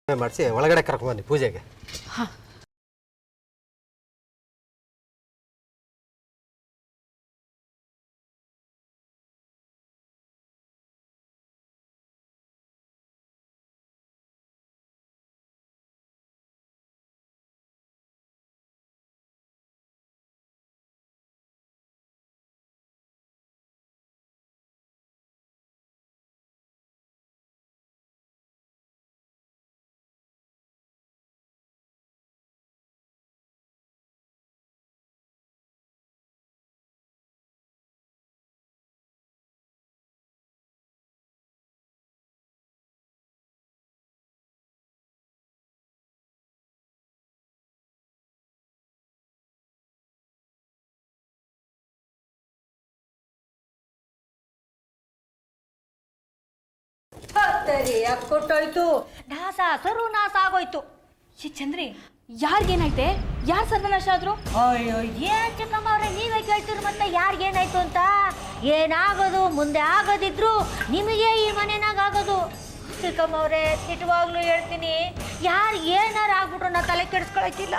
ಮಾಡಿಸಿ ಒಳಗಡೆ ಕರ್ಕೊಂಬನ್ನಿ ಪೂಜೆಗೆ. ಹಾಂ. ಕೊಟ್ಟೋಯ್ತು, ನಾಶ ಸರ್ವನಾಶ ಆಗೋಯ್ತು. ಚಂದ್ರಿ, ಯಾರಿಗೇನಾಯ್ತೆ? ಯಾರು ಸರ್ವನಾಶ ಆದ್ರು? ಅಯ್ಯೋ, ಏನ್ ಚಿಕ್ಕಮ್ಮ ಅವ್ರೆ ನೀವೇ ಕೇಳ್ತೀರಿ ಮತ್ತೆ ಯಾರಿಗೇನಾಯ್ತು ಅಂತ? ಏನಾಗೋದು ಮುಂದೆ ಆಗೋದಿದ್ರು ನಿಮಗೆ ಈ ಮನೆನಾಗ ಆಗೋದು. ಚಿಕ್ಕಮ್ಮ ಅವ್ರೆ ನಿಜವಾಗ್ಲೂ ಹೇಳ್ತೀನಿ, ಯಾರು ಏನಾರು ಆಗ್ಬಿಟ್ರು ನಾ ತಲೆ ಕೆಡಿಸ್ಕೊಳಕ್ಕಿಲ್ಲ.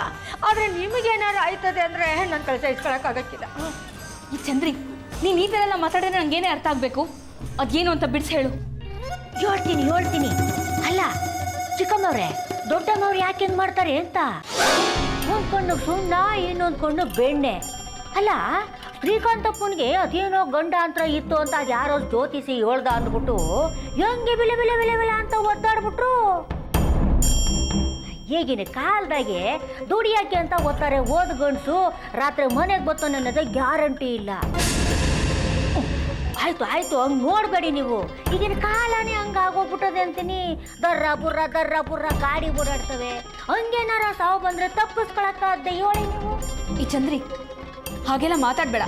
ಆದ್ರೆ ನಿಮಗೇನಾರು ಆಯ್ತದೆ ಅಂದ್ರೆ ನನ್ನ ತಲೆ ಸಹಿಸ್ಕೊಳಕ್ಕಾಗಕ್ಕಿಲ್ಲ. ಈ ಚಂದ್ರಿ, ನೀನು ಈ ಥರ ಎಲ್ಲ ಮಾತಾಡಿದ್ರೆ ನಂಗೇನೇ ಅರ್ಥ ಆಗಬೇಕು. ಅದೇನು ಅಂತ ಬಿಡಿಸಿ ಹೇಳು. ಹೇಳ್ತೀನಿ. ಅಲ್ಲ ಚಿಕ್ಕಮ್ಮವ್ರೆ, ದೊಡ್ಡಮ್ಮವ್ರು ಯಾಕೆ ಹೆಂಗ್ ಮಾಡ್ತಾರೆ ಅಂತ? ಒಂದ್ ಕಣ್ಣು ಸುಣ್ಣ, ಇನ್ನೊಂದು ಕಣ್ಣು ಬೆಣ್ಣೆ. ಅಲ್ಲ ಶ್ರೀಕಾಂತಪ್ಪನಿಗೆ ಅದೇನೋ ಗಂಡ ಅಂತ ಇತ್ತು ಅಂತ ಅದು ಯಾರೋ ಜ್ಯೋತಿಸಿ ಹೇಳ್ದ ಅಂದ್ಬಿಟ್ಟು ಹೆಂಗೆ ಬಿಲೆ ಬಿಲೆ ಬಿಲೆ ಬಿಲೆ ಅಂತ ಒದ್ದಾಡ್ಬಿಟ್ರು. ಈಗಿನ ಕಾಲದಾಗೆ ದುಡಿಯಾಕೆ ಅಂತ ಓದ್ತಾರೆ ಓದ್ ಗಂಡ್ಸು, ರಾತ್ರಿ ಮನೆಗೆ ಬರ್ತಾನೆ ಅನ್ನೋದೇ ಗ್ಯಾರಂಟಿ ಇಲ್ಲ. ಆಯ್ತು ಹಂಗೆ ನೋಡಬೇಡಿ ನೀವು. ಈಗಿನ ಕಾಲನೇ ಹಂಗೆ ಆಗೋಗ್ಬಿಟ್ಟದೆ ಅಂತೀನಿ. ದರ್ರ ಬುರ್ರ ಗಾಡಿ ಓಡಾಡ್ತವೆ. ಹಂಗೇನಾರ ಸಾವು ಬಂದರೆ ತಪ್ಪಿಸ್ಕೊಳಕ್ಕಾದ್ದೆ ಹೇಳಿ ನೀವು. ಈ ಚಂದ್ರಿ, ಹಾಗೆಲ್ಲ ಮಾತಾಡಬೇಡ.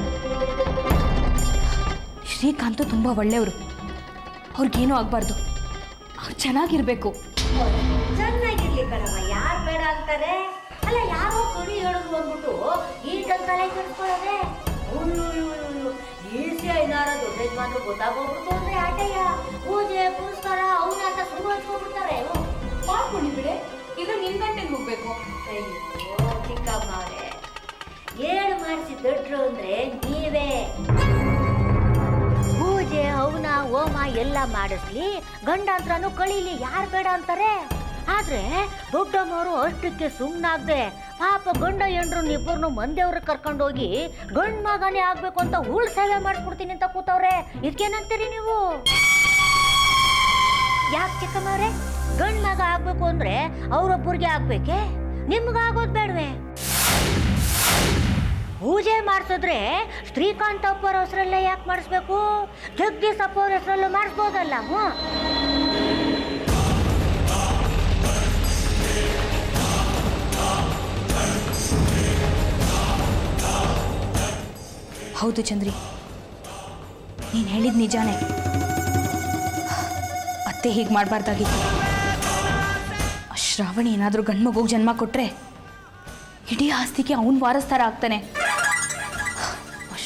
ಶ್ರೀಕಾಂತ್ ತುಂಬ ಒಳ್ಳೆಯವರು. ಅವ್ರಿಗೇನೂ ಆಗಬಾರ್ದು. ಅವ್ರು ಚೆನ್ನಾಗಿರ್ಬೇಕು. ಚೆನ್ನಾಗಿರ್ಲಿ ಕಣವ, ಯಾರು ಬೇಡ ಅಂತಾರೆ? ಅಲ್ಲ ಯಾರೋ ಕುಡಿ ಹೇಳೋದು ಬಂದ್ಬಿಟ್ಟು ಈಗ ತಲೆ ಕೆಡ್ಸ್ಕೊಳ್ಳೋದೆ. ಈಸಿ ಐದಾರ ದೊಡ್ಡ ಯಜಮಾನ್ರು ಗೊತ್ತಾಗೋಗ್ಬಿಟ್ಟು ಅಂದ್ರೆ ಆಟಯ್ಯ ಪೂಜೆ ಪುರಸ್ಕಾರ ಅವನ್ನ ಅಂತ ಶುರು ಹಚ್ಕೊಂಡ್ಬಿಡ್ತಾರೆ. ಮಾಡ್ಕೊಳ್ಳಿ ಬಿಡೆ, ಇದು ನಿನ್ ಗಂಟೆಗೆ ಹೋಗ್ಬೇಕು. ಅಯ್ಯೋ ಚಿಕ್ಕಮ್ಮ ಅವರೇ, ಏಳು ಮಾಡಿಸಿ ದೊಡ್ಡರು ಅಂದ್ರೆ ನೀವೇ. ಪೂಜೆ ಹವನ ಹೋಮ ಎಲ್ಲ ಮಾಡಿಸ್ಲಿ, ಗಂಡಾಂತ್ರನು ಕಳೀಲಿ, ಯಾರು ಬೇಡ ಅಂತಾರೆ? ಆದ್ರೆ ದೊಡ್ಡಮ್ಮವರು ಅಷ್ಟಕ್ಕೆ ಸುಮ್ಮನಾಗ್ದೆ ಪಾಪ ಗಂಡ ಹೆಂಡ್ರು ಇಬ್ಬರನ್ನು ಮಂದಿಯವ್ರಿಗೆ ಕರ್ಕೊಂಡೋಗಿ ಗಂಡ್ ಮಗನೇ ಆಗ್ಬೇಕು ಅಂತ ಉಳ್ ಸೇವೆ ಮಾಡಿಸ್ಬಿಡ್ತೀನಿ ಅಂತ ಕೂತವ್ರೆ. ಇದಕ್ಕೇನಂತೀರಿ ನೀವು? ಯಾಕೆ ಚಿಕ್ಕಮ್ಮವ್ರೆ, ಗಂಡ್ ಮಗ ಆಗ್ಬೇಕು ಅಂದ್ರೆ ಅವ್ರೊಬ್ಬರಿಗೆ ಆಗ್ಬೇಕೆ? ನಿಮ್ಗಾಗೋದ್ ಬೇಡವೆ? ಪೂಜೆ ಮಾಡಿಸಿದ್ರೆ ಶ್ರೀಕಾಂತ್ ಅಪ್ಪರ ಹೆಸರಲ್ಲೇ ಯಾಕೆ ಮಾಡಿಸ್ಬೇಕು? ಜಗದೀಶ್ ಅಪ್ಪವ್ರ ಹೆಸರಲ್ಲೂ ಮಾಡಿಸ್ಬೋದಲ್ಲ. ಹೌದು ಚಂದ್ರಿ, ನೀನು ಹೇಳಿದ ನಿಜಾನೇ. ಅತ್ತೆ ಹೀಗೆ ಮಾಡಬಾರ್ದಾಗಿತ್ತು. ಶ್ರಾವಣಿ ಏನಾದರೂ ಗಂಡು ಮಗುಗೆ ಜನ್ಮ ಕೊಟ್ಟರೆ ಇಡೀ ಆಸ್ತಿಗೆ ಅವನು ವಾರಸ್ದಾರ ಆಗ್ತಾನೆ.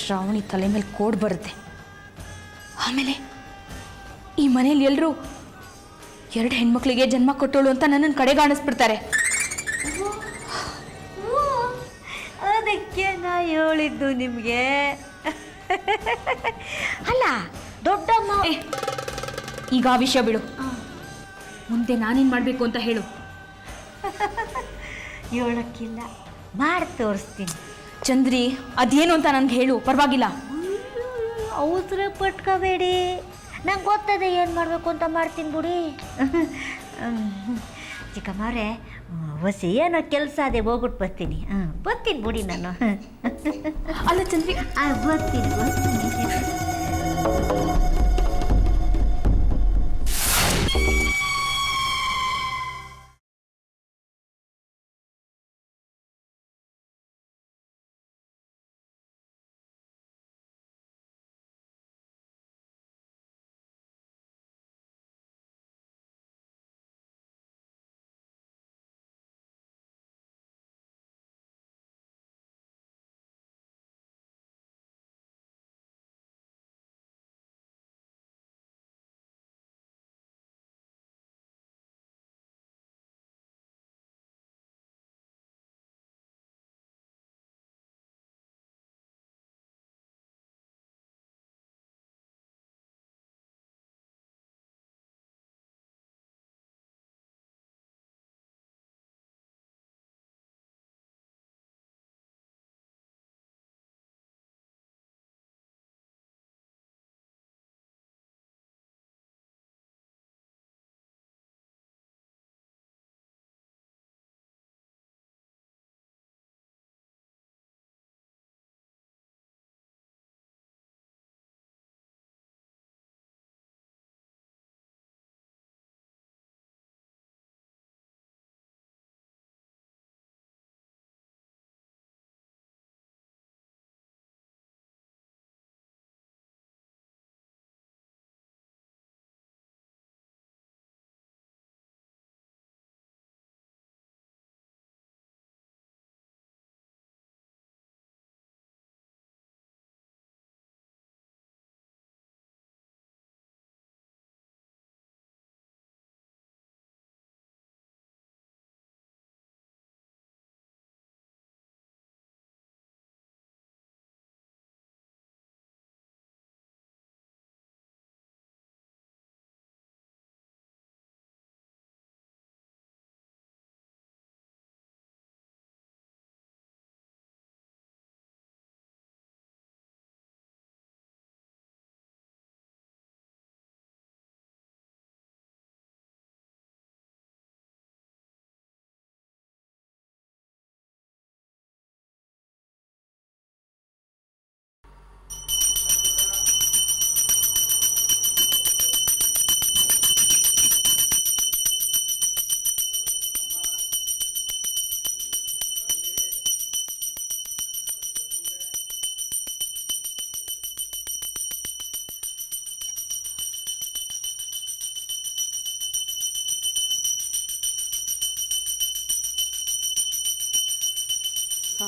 ಶ್ರಾವಣಿ ತಲೆ ಮೇಲೆ ಕೋಡ್ ಬರುತ್ತೆ. ಆಮೇಲೆ ಈ ಮನೇಲಿ ಎಲ್ಲರೂ ಎರಡು ಹೆಣ್ಮಕ್ಳಿಗೆ ಜನ್ಮ ಕೊಟ್ಟೋಳು ಅಂತ ನನ್ನನ್ನು ಕಡೆಗಾಣಿಸ್ಬಿಡ್ತಾರೆ. ಅದಕ್ಕೆ ನಾ ಹೇಳಿದ್ದು ನಿಮಗೆ. ಅಲ್ಲ ದೊಡ್ಡಮ್ಮ, ಈಗ ಆ ವಿಷಯ ಬಿಡು. ಮುಂದೆ ನಾನೇನು ಮಾಡಬೇಕು ಅಂತ ಹೇಳು. ಹೇಳಕ್ಕಿಲ್ಲ, ಮಾಡಿ ತೋರಿಸ್ತೀನಿ. ಚಂದ್ರಿ, ಅದೇನು ಅಂತ ನನಗೆ ಹೇಳು, ಪರವಾಗಿಲ್ಲ. ಅವಸರ ಪಟ್ಕೋಬೇಡಿ, ನಂಗೆ ಗೊತ್ತದೆ ಏನು ಮಾಡಬೇಕು ಅಂತ ಮಾಡ್ತೀನಿ ಬಿಡಿ. ಚಿಕ್ಕಮ್ಮವ್ರೆ, ಹೊಸಿ ಏನೋ ಕೆಲಸ ಅದೇ ಹೋಗ್ಬಿಟ್ಟು ಬರ್ತೀನಿ ಬಿಡಿ ನಾನು. ಅಲ್ಲ ಚಂದ್ರಿ, ಬರ್ತೀನಿ.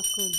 ಕಾಕುಲ್.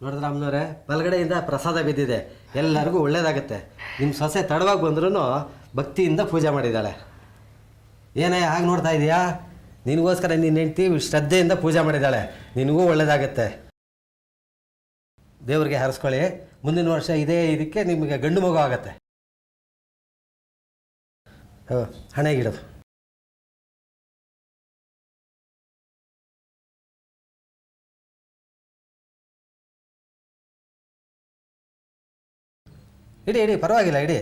ನೋಡಿದ್ರೆ ಅಮ್ಮನವ್ರೆ, ಬಲಗಡೆಯಿಂದ ಪ್ರಸಾದ ಬಿದ್ದಿದೆ, ಎಲ್ಲರಿಗೂ ಒಳ್ಳೇದಾಗುತ್ತೆ. ನಿಮ್ಮ ಸೊಸೆ ತಡವಾಗಿ ಬಂದ್ರೂ ಭಕ್ತಿಯಿಂದ ಪೂಜೆ ಮಾಡಿದ್ದಾಳೆ. ಏನೇ ಹಾಗೆ ನೋಡ್ತಾ ಇದೀಯಾ? ನಿನಗೋಸ್ಕರ ನಿನ್ನ ಹೆಂಡ್ತಿ ಶ್ರದ್ಧೆಯಿಂದ ಪೂಜೆ ಮಾಡಿದ್ದಾಳೆ. ನಿನಗೂ ಒಳ್ಳೇದಾಗತ್ತೆ. ದೇವ್ರಿಗೆ ಹರಿಸ್ಕೊಳ್ಳಿ. ಮುಂದಿನ ವರ್ಷ ಇದೇ ಇದಕ್ಕೆ ನಿಮಗೆ ಗಂಡು ಮಗು ಆಗತ್ತೆ. ಹಣೆಗಿಡೋದು. ಇಡಿ ಇಡಿ, ಪರವಾಗಿಲ್ಲ, ಇಡಿ.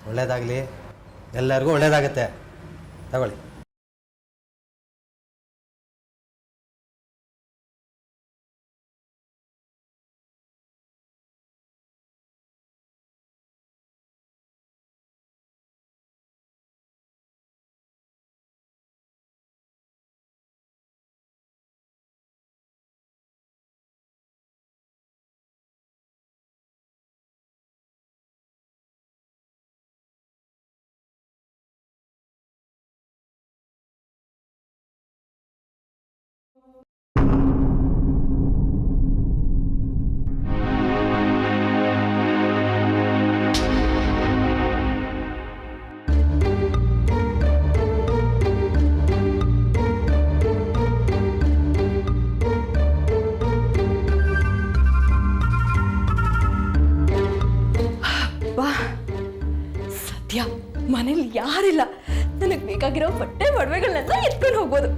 ಒಳ್ಳೇದಾಗಲಿ, ಎಲ್ಲರಿಗೂ ಒಳ್ಳೇದಾಗತ್ತೆ. ತಗೊಳ್ಳಿ. ಸದ್ಯ ಮನೇಲಿ ಯಾರಿಲ್ಲ, ನನಗೆ ಬೇಕಾಗಿರೋ ಬಟ್ಟೆ ಒಡವೆಗಳನ್ನೆಲ್ಲ ಎತ್ಕೊಂಡು ಹೋಗ್ಬೋದು.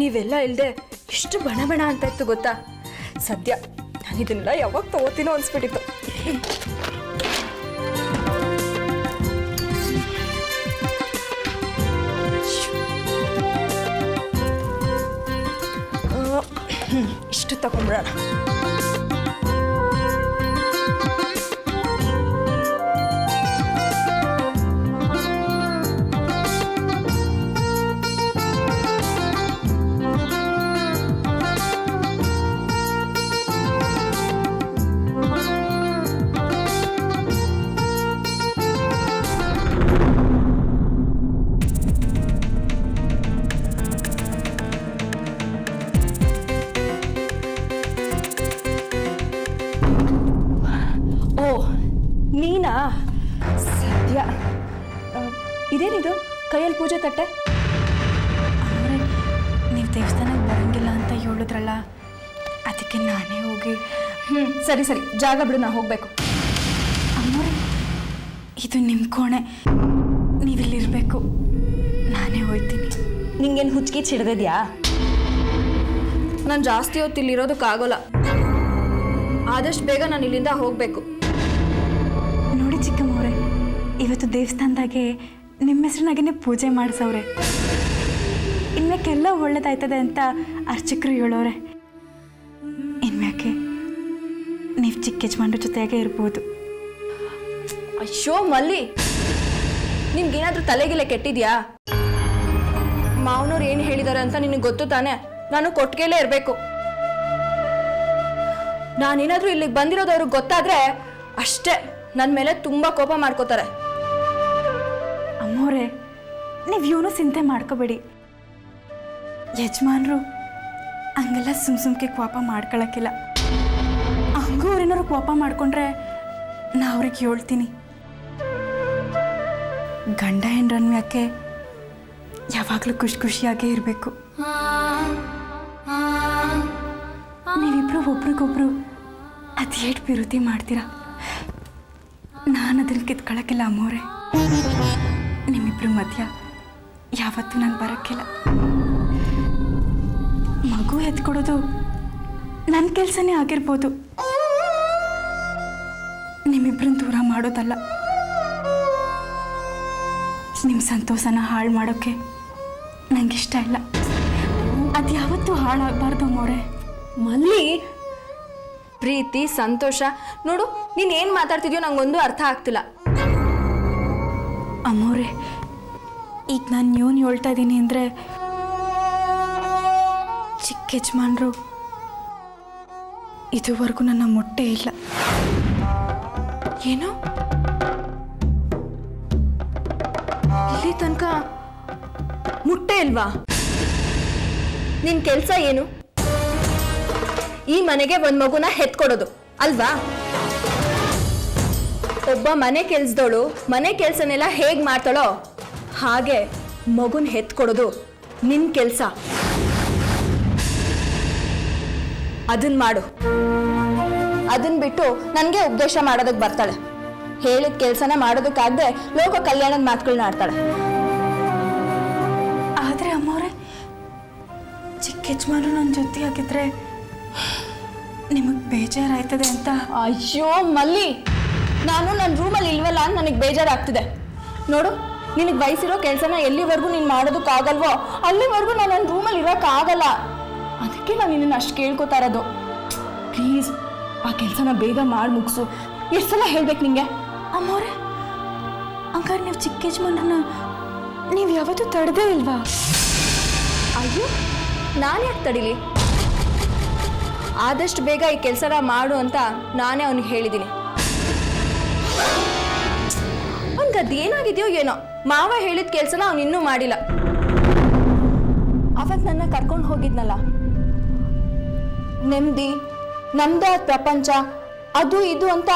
ನೀವೆಲ್ಲ ಇಲ್ಲದೆ ಎಷ್ಟು ಬಣ ಬಣ ಅಂತ ಇತ್ತು ಗೊತ್ತಾ? ಸದ್ಯ ನಾನು ಇದನ್ನೆಲ್ಲ ಯಾವಾಗ ತಗೋತೀನೋ ಅನ್ಸ್ಬಿಟ್ಟಿತ್ತು. ಇಷ್ಟು ತಗೊಂಡ್ಬಿಡೋಣ. ನೀನಾ? ಸದ್ಯ. ಇದೇನಿದು ಕೈಯಲ್ಲಿ ಪೂಜೆ ತಟ್ಟೆ? ಅಂದರೆ ನೀವು ದೇವಸ್ಥಾನಕ್ಕೆ ಬರೋಂಗಿಲ್ಲ ಅಂತ ಹೇಳಿದ್ರಲ್ಲ, ಅದಕ್ಕೆ ನಾನೇ ಹೋಗಿ. ಸರಿ ಸರಿ, ಜಾಗ ಬಿಡು, ನಾ ಹೋಗಬೇಕು. ಅಮ್ಮೋರೆ, ಇದು ನಿಮ್ಮ ಕೋಣೆ, ನೀವಿಲ್ಲಿರಬೇಕು. ನಾನೇ ಹೋಗ್ತೀನಿ. ನಿಂಗೇನು ಹುಚ್ಚಿಗೆ ಹಿಡ್ದಿದ್ಯಾ? ನಾನು ಜಾಸ್ತಿ ಹೊತ್ತು ಇಲ್ಲಿರೋದಕ್ಕಾಗೋಲ್ಲ. ಆದಷ್ಟು ಬೇಗ ನಾನು ಇಲ್ಲಿಂದ ಹೋಗಬೇಕು. ನೋಡಿ ಚಿಕ್ಕಮ್ಮವ್ರೆ, ಇವತ್ತು ದೇವಸ್ಥಾನದಾಗೆ ನಿಮ್ಮ ಹೆಸರಿನಾಗೇ ಪೂಜೆ ಮಾಡಿಸವ್ರೆ. ಇನ್ಮ್ಯಾಕೆಲ್ಲ ಒಳ್ಳೇದಾಯ್ತದೆ ಅಂತ ಅರ್ಚಕರು ಹೇಳೋರೆ. ಇನ್ಮ್ಯಾಕೆ ನೀವು ಚಿಕ್ಕ ಯಜಮಾನ್ರ ಜೊತೆಯಾಗೆ ಇರ್ಬೋದು. ಅಯ್ಯೋ ಮಲ್ಲಿ, ನಿಮ್ಗೇನಾದರೂ ತಲೆಗಿಲೆ ಕೆಟ್ಟಿದ್ಯಾ? ಮಾವನವ್ರು ಏನು ಹೇಳಿದ್ದಾರೆ ಅಂತ ನಿನಗೆ ಗೊತ್ತು ತಾನೆ? ನಾನು ಕೊಟ್ಟಿಗೆಲೇ ಇರಬೇಕು. ನಾನೇನಾದರೂ ಇಲ್ಲಿಗೆ ಬಂದಿರೋದು ಅವ್ರಿಗೆ ಗೊತ್ತಾದರೆ ಅಷ್ಟೇ, ನನ್ನ ಮೇಲೆ ತುಂಬ ಕೋಪ ಮಾಡ್ಕೋತಾರೆ. ಅಮ್ಮೋರೆ, ನೀವು ಇವನು ಚಿಂತೆ ಮಾಡ್ಕೋಬೇಡಿ. ಯಜಮಾನ್ರು ಹಂಗೆಲ್ಲ ಸುಮ್ಕೆ ಕೋಪ ಮಾಡ್ಕೊಳಕ್ಕಿಲ್ಲ. ಹಂಗೂ ಅವ್ರೇನಾದ್ರು ಕೋಪ ಮಾಡ್ಕೊಂಡ್ರೆ ನಾ ಅವ್ರಿಗೆ ಹೇಳ್ತೀನಿ. ಗಂಡ ಹೆಂಡ್ರನ್ಮ್ಯಾಕೆ ಯಾವಾಗಲೂ ಖುಷಿಯಾಗೇ ಇರಬೇಕು. ನೀವಿಬ್ರು ಒಬ್ರಿಗೊಬ್ರು ಅದೇಟ್ ವಿರೋಧಿ ಮಾಡ್ತೀರಾ, ನಾನು ಅದನ್ನು ಕಿತ್ಕೊಳ್ಳೋಕ್ಕಿಲ್ಲ ಅಮ್ಮೋರೆ. ನಿಮ್ಮಿಬ್ರ ಮಧ್ಯ ಯಾವತ್ತೂ ನಾನು ಬರೋಕ್ಕಿಲ್ಲ. ಮಗು ಎತ್ಕೊಡೋದು ನನ್ನ ಕೆಲಸನೇ ಆಗಿರ್ಬೋದು, ನಿಮ್ಮಿಬ್ರನ್ನ ದೂರ ಮಾಡೋದಲ್ಲ. ನಿಮ್ಮ ಸಂತೋಷನ ಹಾಳು ಮಾಡೋಕ್ಕೆ ನನಗಿಷ್ಟ ಇಲ್ಲ. ಅದು ಯಾವತ್ತೂ ಹಾಳಾಗಬಾರ್ದು ಅಮ್ಮೋರೆ. ಮಲ್ಲಿ, ಪ್ರೀತಿ ಸಂತೋಷ ನೋಡು, ನೀನು ಏನು ಮಾತಾಡ್ತಿದ್ಯೋ ನಂಗೊಂದು ಅರ್ಥ ಆಗ್ತಿಲ್ಲ. ಅಮ್ಮೋರೆ, ಈಗ ನಾನು ಏನು ಹೇಳ್ತಾ ಇದ್ದೀನಿ ಅಂದರೆ, ಚಿಕ್ಕ ಯಜಮಾನ್ರು ಇದುವರೆಗೂ ನನ್ನ ಮೊಟ್ಟೆ ಇಲ್ಲ. ಏನು? ಇಲ್ಲಿ ತನಕ ಮುಟ್ಟೆ ಇಲ್ವಾ? ನಿನ್ ಕೆಲಸ ಏನು? ಈ ಮನೆಗೆ ಒಂದ್ ಮಗುನ ಹೆತ್ಕೊಡೋದು ಅಲ್ವಾ? ಒಬ್ಬ ಮನೆ ಕೆಲ್ಸದವಳು ಮನೆ ಕೆಲ್ಸನೆಲ್ಲ ಹೇಗ್ ಮಾಡ್ತಾಳೋ ಹಾಗೆ ಮಗುನ್ ಹೆತ್ಕೊಡೋದು ನಿನ್ ಕೆಲ್ಸ. ಅದನ್ ಮಾಡು. ಅದನ್ ಬಿಟ್ಟು ನನಗೆ ಉಪದೇಶ ಮಾಡೋದಕ್ಕೆ ಬರ್ತಾಳೆ. ಹೇಳಿದ ಕೆಲಸನ ಮಾಡೋದಕ್ಕಾಗದೆ ಲೋಕ ಕಲ್ಯಾಣದ ಮಾತುಗಳನ್ನ ಆಡ್ತಾಳೆ. ಆದರೆ ಅಮ್ಮವ್ರೆ, ಚಿಕ್ಕ ಯಜಮಾನ್ರು ನನ್ನ ಜೊತೆ ಆಗಿದ್ರೆ ನಿಮಗೆ ಬೇಜಾರಾಯ್ತದೆ ಅಂತ. ಅಯ್ಯೋ ಮಲ್ಲಿ, ನಾನು ನನ್ನ ರೂಮಲ್ಲಿ ಇಲ್ವಲ್ಲ ಅಂತ ನನಗೆ ಬೇಜಾರಾಗ್ತಿದೆ. ನೋಡು, ನಿನಗೆ ವಯಸ್ಸಿರೋ ಕೆಲಸನ ಎಲ್ಲಿವರೆಗೂ ನೀನು ಮಾಡೋದಕ್ಕಾಗಲ್ವೋ ಅಲ್ಲಿವರೆಗೂ ನಾನು ನನ್ನ ರೂಮಲ್ಲಿ ಇರೋಕ್ಕಾಗಲ್ಲ. ಅದಕ್ಕೆ ನಾನು ನಿನ್ನನ್ನು ಅಷ್ಟು ಕೇಳ್ಕೊತಾ ಇರೋದು. ಪ್ಲೀಸ್ ಆ ಕೆಲಸನ ಬೇಗ ಮಾಡಿ ಮುಗಿಸು. ಎಷ್ಟು ಸಲ ಹೇಳ್ಬೇಕು ನಿಂಗೆ? ಅಮ್ಮವ್ರೆ, ಹಂಗಾರೆ ನೀವು ಚಿಕ್ಕ ಯಜಮಾನ್ರನ್ನ ನೀವು ಯಾವತ್ತೂ ತಡೆದೇ ಇಲ್ವಾ? ಅಯ್ಯೋ, ನಾನು ಯಾಕೆ ತಡೀಲಿ? ಆದಷ್ಟು ಬೇಗ ಈ ಕೆಲಸನ ಮಾಡು ಅಂತ ನಾನೇ ಅವನಿಗೆ ಹೇಳಿದ್ದೀನಿ. ಅವನಿಗೆ ಅದೇನಾಗಿದೆಯೋ ಏನೋ, ಮಾವ ಹೇಳಿದ ಕೆಲಸನ ಅವನು ಇನ್ನೂ ಮಾಡಿಲ್ಲ. ಅವತ್ತು ನನ್ನ ಕರ್ಕೊಂಡು ಹೋಗಿದ್ನಲ್ಲ, ನೆಮ್ಮದಿ, ನಮ್ದೇ ಆದ ಪ್ರಪಂಚ, ಅದು ಇದು ಅಂತ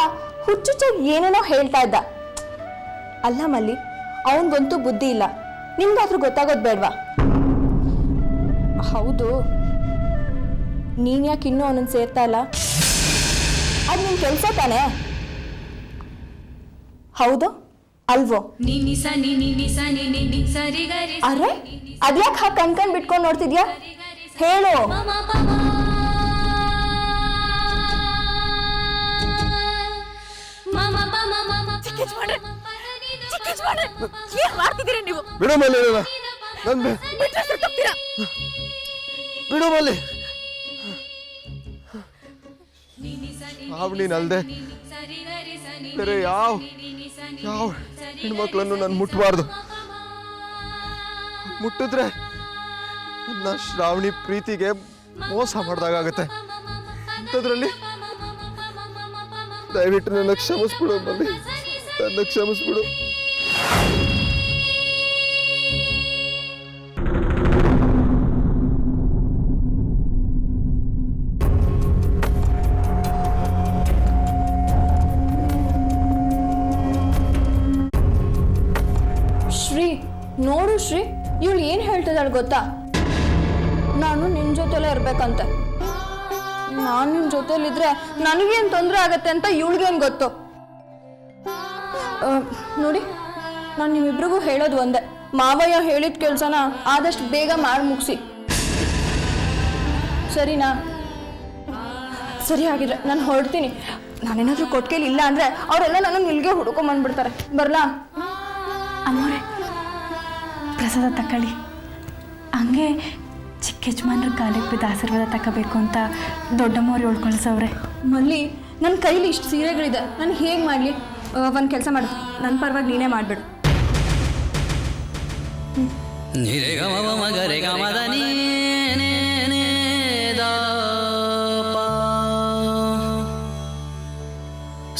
ಹುಚ್ಚುಚ್ಚಾಗಿ ಏನೇನೋ ಹೇಳ್ತಾ ಇದ್ದ. ಅಲ್ಲ ಮಲ್ಲಿ, ಅವನಿಗಂತೂ ಬುದ್ಧಿ ಇಲ್ಲ. ನಿಮ್ಗಾದ್ರೂ ಗೊತ್ತಾಗೋದು ಬೇಡವಾ? ಹೌದು, ನೀನ್ ಯಾಕೆ ಇನ್ನೂ ಅವನನ್ನು ಸೇರ್ತಾ ಇಲ್ಲ? ಅದು ನಿನ್ ಕೆಲಸ ತಾನೆ? ಹೌದು ಅಲ್ವೋ? ಅರೆ, ಅದ್ಯಾಕೆ ಹಾಕಿ ಕಣ್ಕಂಡ್ ಬಿಟ್ಕೊಂಡು ನೋಡ್ತಿದ್ಯಾ? ಹೇಳು. ಬಿಡು ಮಲ್ಲಿ, ಬಿಡು ಮಲ್ಲಿ. ನೀನಲ್ದೆ ಬೇರೆ ಯಾವ ಹೆಣ್ಮಕ್ಳನ್ನು ನಾನು ಮುಟ್ಟಬಾರ್ದು. ಮುಟ್ಟಿದ್ರೆ ನನ್ನ ಶ್ರಾವಣಿ ಪ್ರೀತಿಗೆ ಮೋಸ ಮಾಡ್ದಾಗತ್ತೆ. ಅಂಥದ್ರಲ್ಲಿ ದಯವಿಟ್ಟು ನನ್ನ ಕ್ಷಮಿಸ್ಬಿಡು ಮಲ್ಲಿ, ನನ್ನ ಕ್ಷಮಿಸ್ಬಿಡು. ನೋಡು ಶ್ರೀ, ಇವಳು ಏನು ಹೇಳ್ತಿದ್ದಾಳೆ ಗೊತ್ತಾ? ನಾನು ನಿನ್ನ ಜೊತೆಲೇ ಇರ್ಬೇಕಂತೆ. ನಾನು ನಿನ್ನ ಜೊತೆಲಿದ್ರೆ ನನಗೇನು ತೊಂದರೆ ಆಗತ್ತೆ ಅಂತ ಇವಳಿಗೇನು ಗೊತ್ತು? ನೋಡಿ, ನಾನು ನಿಮ್ಮಿಬ್ರಿಗೂ ಹೇಳೋದು ಒಂದೇ, ಮಾವಯ್ಯ ಹೇಳಿದ ಕೆಲಸನ ಆದಷ್ಟು ಬೇಗ ಮಾಡಿ ಮುಗಿಸಿ. ಸರಿನಾ? ಸರಿ, ಆಗಿದ್ರೆ ನಾನು ಹೊರಡ್ತೀನಿ. ನಾನೇನಾದರೂ ಕೊಟ್ಟಿಗೆಲಿ ಇಲ್ಲ ಅಂದರೆ ಅವರೆಲ್ಲ ನನ್ನ ಇಲ್ಲಿಗೆ ಹುಡ್ಕೊಂಬಂದ್ಬಿಡ್ತಾರೆ. ಬರಲಾ? ಅಮ್ಮೋರೆ, ಪ್ರಸಾದ ತಕೊಳ್ಳಿ. ಹಂಗೆ ಚಿಕ್ಕ ಯಜಮಾನ್ರ ಕಾಲಿಗೆ ಬಿದ್ದು ಆಶೀರ್ವಾದ ತಗೋಬೇಕು ಅಂತ ದೊಡ್ಡಮ್ಮವ್ರು ಹೇಳ್ಕೊಳ್ಸವ್ರೆ. ಮಲ್ಲಿ, ನನ್ನ ಕೈಲಿ ಇಷ್ಟು ಸೀರೆಗಳಿದೆ, ನಾನು ಹೇಗೆ ಮಾಡಲಿ? ಒಂದು ಕೆಲಸ ಮಾಡು, ನನ್ನ ಪರವಾಗಿ ನೀನೇ ಮಾಡಿಬಿಡು.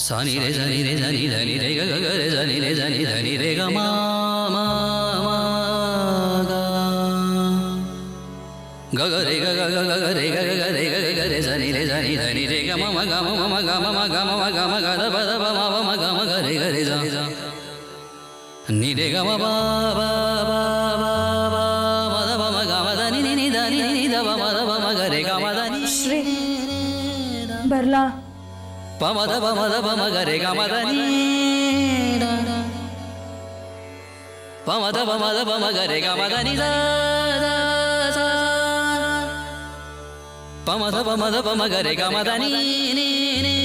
ಸನಿ ರೇ ಸನಿ ರೇ ಸನಿ ಧನಿ ರೇ ಗ ಗ ರೇ ಸನಿ ರೇ ಸನಿ ಧನಿ ರೇ ಗ ಮಾ ಮಾ ಮಾ ಗ ಗ ಗಗರೆ ಗಗ ಗಗರೆ ಗಗ ಗರೆ ಗಗ ಗರೆ ಸನಿ ರೇ ಸನಿ ಧನಿ ರೇ ಗ ಮ ಗ ಮ ಮ ಗ ಮ ಗ ಮ ಗ ಮ ಗ ದ ಪ ದ ಪ ಮ ಮ ಗ ಮ ಗರೆ ಗರೆ ಸ ನಿ ರೇ ಗ ಮ ಪ ಪ ಪ ಪ ಮ ದ ಪ ಮ ಗ ಮ ದ ನಿ ನಿ ನಿ ದ ನಿ ನಿ ದ ಪ ಮ ದ ಪ ಮ ಗರೆ ಗ ಮ ದ ನಿ ಶ್ರೀ ಬರ್ಲಾ ಪ ಮ ದ ಪ ಮ ದ ಪ ಮ ಗರೆ ಗ ಮ ದ ನಿ ಪ ಮ ದ ಪ ಮ ದ ಪ ಮ ಗರೆ ಗ ಮ ದ ನಿ ದ ದ ಸ ಪ ಮ ದ ಪ ಮ ದ ಪ ಮ ಗರೆ ಗ ಮ ದ ನಿ ನಿ ನಿ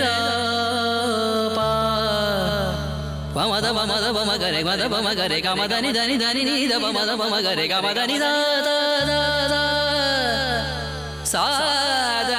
ದ ಪ ಪ ಮ ದ ಪ ಮ ದ ಪ ಮ ಗರೆ ಗ ದ ಪ ಮ ಗರೆ ಗ ಮ ದ ನಿ ದ ನಿ ದ ನಿ ನಿ ದ ಪ ಮ ದ ಪ ಮ ಗರೆ ಗ ಮ ದ ನಿ ದ ದ ದ ದ ಸ ದ